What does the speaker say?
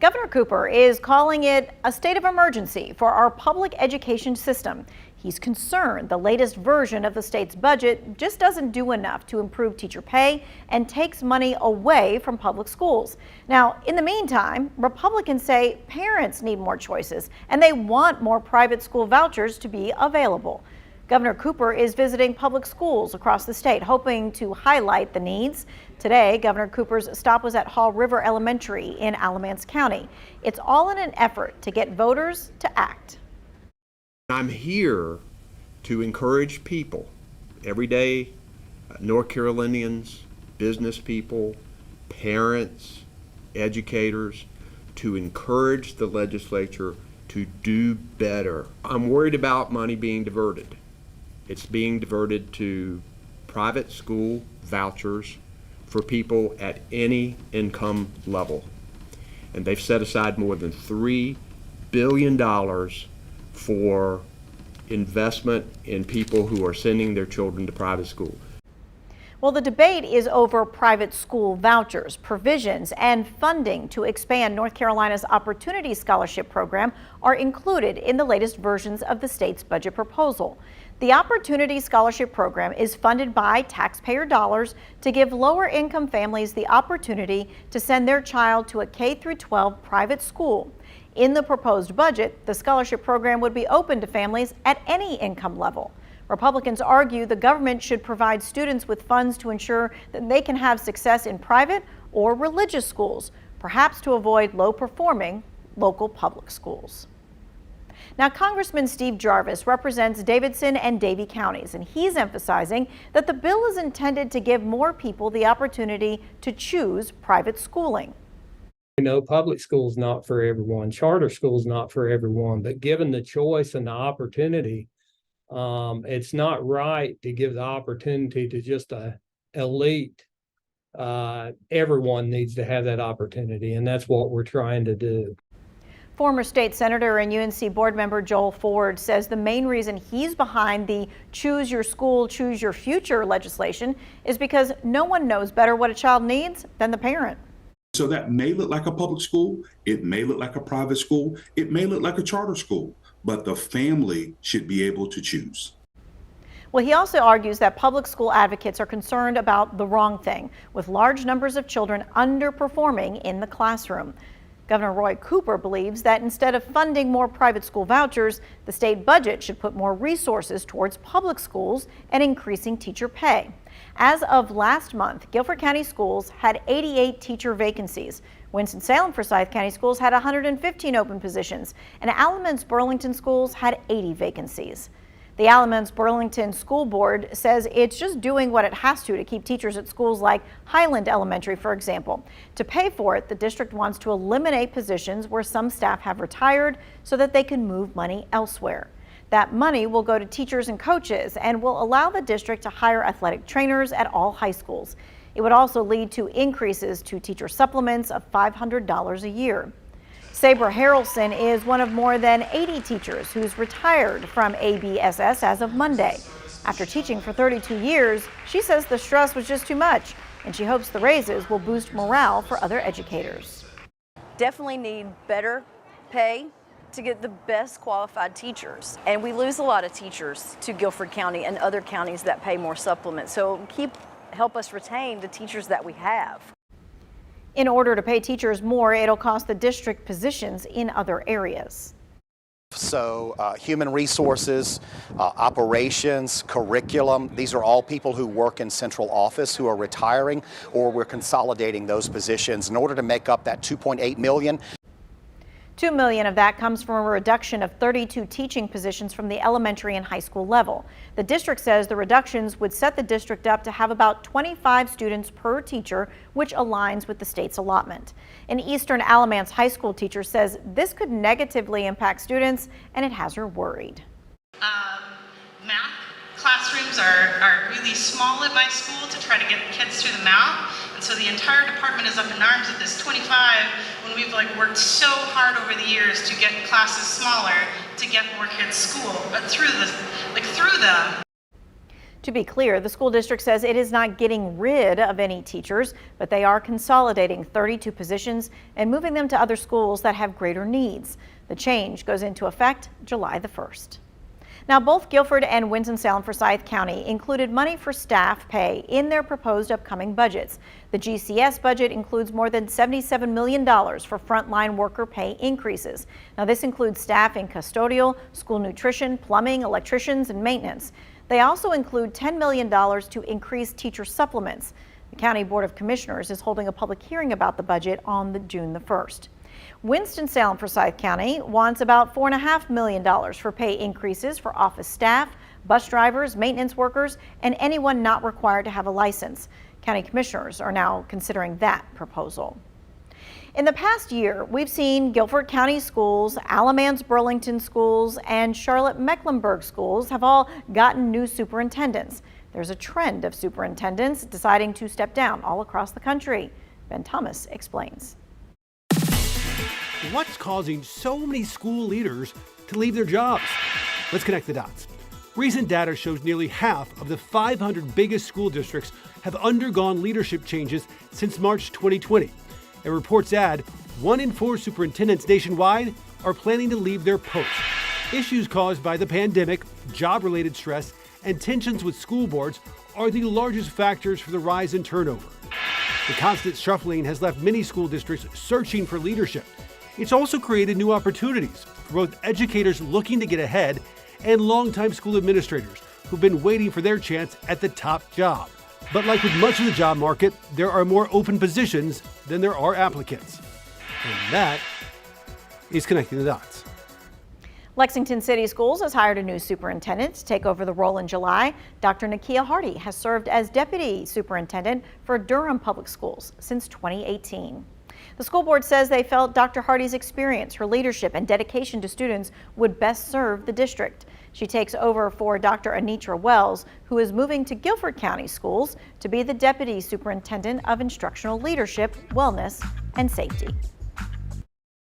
Governor Cooper is calling it a state of emergency for our public education system. He's concerned the latest version of the state's budget just doesn't do enough to improve teacher pay and takes money away from public schools. Now, in the meantime, Republicans say parents need more choices and they want more private school vouchers to be available. Governor Cooper is visiting public schools across the state, hoping to highlight the needs. Today, Governor Cooper's stop was at Haw River Elementary in Alamance County. It's all in an effort to get voters to act. I'm here to encourage people, everyday North Carolinians, business people, parents, educators, to encourage the legislature to do better. I'm worried about money being diverted. It's being diverted to private school vouchers for people at any income level. And they've set aside more than $3 billion for investment in people who are sending their children to private school. Well, the debate is over private school vouchers, provisions, and funding to expand North Carolina's Opportunity Scholarship Program are included in the latest versions of the state's budget proposal. The Opportunity Scholarship Program is funded by taxpayer dollars to give lower-income families the opportunity to send their child to a K-12 private school. In the proposed budget, the scholarship program would be open to families at any income level. Republicans argue the government should provide students with funds to ensure that they can have success in private or religious schools, perhaps to avoid low-performing local public schools. Now, Congressman Steve Jarvis represents Davidson and Davie counties, and he's emphasizing that the bill is intended to give more people the opportunity to choose private schooling. You know, public school's not for everyone, charter school's not for everyone, but given the choice and the opportunity, it's not right to give the opportunity to just a elite. Everyone needs to have that opportunity, and that's what we're trying to do. Former state senator and UNC board member Joel Ford says the main reason he's behind the Choose Your School, Choose Your Future legislation is because no one knows better what a child needs than the parent. So that may look like a public school, it may look like a private school, it may look like a charter school, but the family should be able to choose. Well, he also argues that public school advocates are concerned about the wrong thing, with large numbers of children underperforming in the classroom. Governor Roy Cooper believes that instead of funding more private school vouchers, the state budget should put more resources towards public schools and increasing teacher pay. As of last month, Guilford County Schools had 88 teacher vacancies. Winston-Salem Forsyth County Schools had 115 open positions, and Alamance Burlington Schools had 80 vacancies. The Alamance Burlington School Board says it's just doing what it has to keep teachers at schools like Highland Elementary, for example. To pay for it, the district wants to eliminate positions where some staff have retired so that they can move money elsewhere. That money will go to teachers and coaches and will allow the district to hire athletic trainers at all high schools. It would also lead to increases to teacher supplements of $500 a year. Sabra Harrelson is one of more than 80 teachers who's retired from ABSS as of Monday. After teaching for 32 years, she says the stress was just too much, and she hopes the raises will boost morale for other educators. Definitely need better pay to get the best qualified teachers. And we lose a lot of teachers to Guilford County and other counties that pay more supplements. So help us retain the teachers that we have. In order to pay teachers more, it'll cost the district positions in other areas. So human resources, operations, curriculum, these are all people who work in central office who are retiring, or we're consolidating those positions in order to make up that $2.8 million. $2 million of that comes from a reduction of 32 teaching positions from the elementary and high school level. The district says the reductions would set the district up to have about 25 students per teacher, which aligns with the state's allotment. An Eastern Alamance high school teacher says this could negatively impact students, and it has her worried. Math classrooms are really small at my school to try to get kids through the math. And so the entire department is up in arms at this 25 when we've worked so hard over the years to get classes smaller to get more kids through them. To be clear, the school district says it is not getting rid of any teachers, but they are consolidating 32 positions and moving them to other schools that have greater needs. The change goes into effect July the 1st. Now, both Guilford and Winston-Salem-Forsyth County included money for staff pay in their proposed upcoming budgets. The GCS budget includes more than $77 million for frontline worker pay increases. Now, this includes staff in custodial, school nutrition, plumbing, electricians, and maintenance. They also include $10 million to increase teacher supplements. The County Board of Commissioners is holding a public hearing about the budget on June the 1st. Winston-Salem-Forsyth County wants about $4.5 million for pay increases for office staff, bus drivers, maintenance workers, and anyone not required to have a license. County commissioners are now considering that proposal. In the past year, we've seen Guilford County schools, Alamance Burlington schools, and Charlotte Mecklenburg schools have all gotten new superintendents. There's a trend of superintendents deciding to step down all across the country. Ben Thomas explains. What's causing so many school leaders to leave their jobs? Let's connect the dots. Recent data shows nearly half of the 500 biggest school districts have undergone leadership changes since March 2020. And reports add 1 in 4 superintendents nationwide are planning to leave their posts. Issues caused by the pandemic, job-related stress, and tensions with school boards are the largest factors for the rise in turnover. The constant shuffling has left many school districts searching for leadership. It's also created new opportunities for both educators looking to get ahead and longtime school administrators who've been waiting for their chance at the top job. But like with much of the job market, there are more open positions than there are applicants. And that is connecting the dots. Lexington City Schools has hired a new superintendent to take over the role in July. Dr. Nakia Hardy has served as deputy superintendent for Durham Public Schools since 2018. The school board says they felt Dr. Hardy's experience, her leadership, and dedication to students would best serve the district. She takes over for Dr. Anitra Wells, who is moving to Guilford County Schools to be the Deputy Superintendent of Instructional Leadership, Wellness, and Safety.